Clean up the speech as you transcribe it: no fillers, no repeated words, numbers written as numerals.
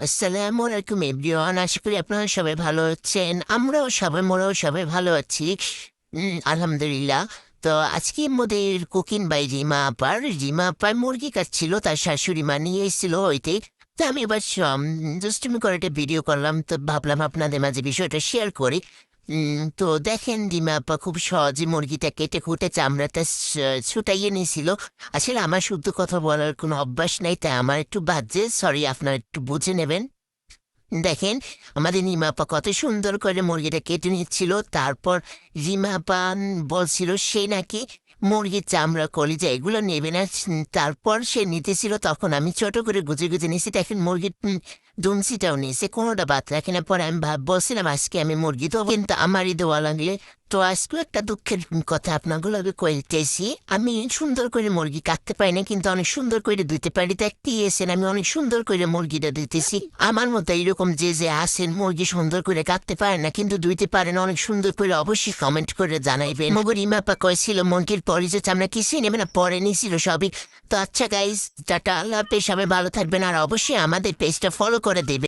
আসসালামু আলাইকুম এভরিওয়ান, আশা করি আপনারা সবাই ভালো আছেন। আমরাও সবাই মোরাও সবাই ভালো আছি, আলহামদুলিল্লাহ। তো আজকে আমাদের কুকিং বাই রিমা আপার মুরগি কাটছিল, তার শাশুড়ি মা নিয়ে এসেছিল ওইতে। তো আমি এবার দুষ্টুমি করে একটা ভিডিও করলাম, তো ভাবলাম আপনাদের মাঝে বিষয়টা শেয়ার করি। তো দেখেন, রিমা আপা খুব সহজে মুরগিটা কেটে খুঁটে চামড়াটা ছুটাইয়ে নিয়েছিল। আসলে আমার শুদ্ধ কথা বলার কোনো অভ্যাস নাই, তাই আমার একটু বাজে, সরি, আপনারা একটু বুঝে নেবেন। দেখেন, আমাদের রিমা আপা কত সুন্দর করে মুরগিটা কেটে নিচ্ছিল। তারপর রিমা আপা বলছিল সে নাকি মুরগির চামড়া কলিজা এগুলো নেবে না। তারপর সে নিতেছিল, তখন আমি ছোট করে গুজে গুজে নিয়েছি। দেখেন, মুরগির দুমসিটাও নিয়েছে, কোনোটা বাদ রাখে না। পরে আমি বলছিলাম আজকে আমি মুরগি তো, কিন্তু আমারই দেওয়া লাগলে। তো আজকেও একটা দুঃখের কথা আপনাগুলো কইতেছি। আমি সুন্দর করে মুরগি কাটতে পারি না, কিন্তু অনেক সুন্দর করে দিতে পারি। তো একটি এসেন, আমি অনেক সুন্দর করে মুরগিটা দিতেছি। আমার মতো এরকম যে যে আসেন মুরগি সুন্দর করে কাটতে পারেন না কিন্তু দুইতে পারেন অনেক সুন্দর করে, অবশ্যই কমেন্ট করে জানাইবেন। মগর ইমাপা কয়েছিল মুরগির পরে যে আমরা কিছুই নেবে না, পরে নিয়েছিল সবই। তো আচ্ছা গাইজ, টাটা, আল্লাহ হাফেজ, সবাই ভালো থাকবেন, আর অবশ্যই আমাদের পেজটা ফলো করে দেবে।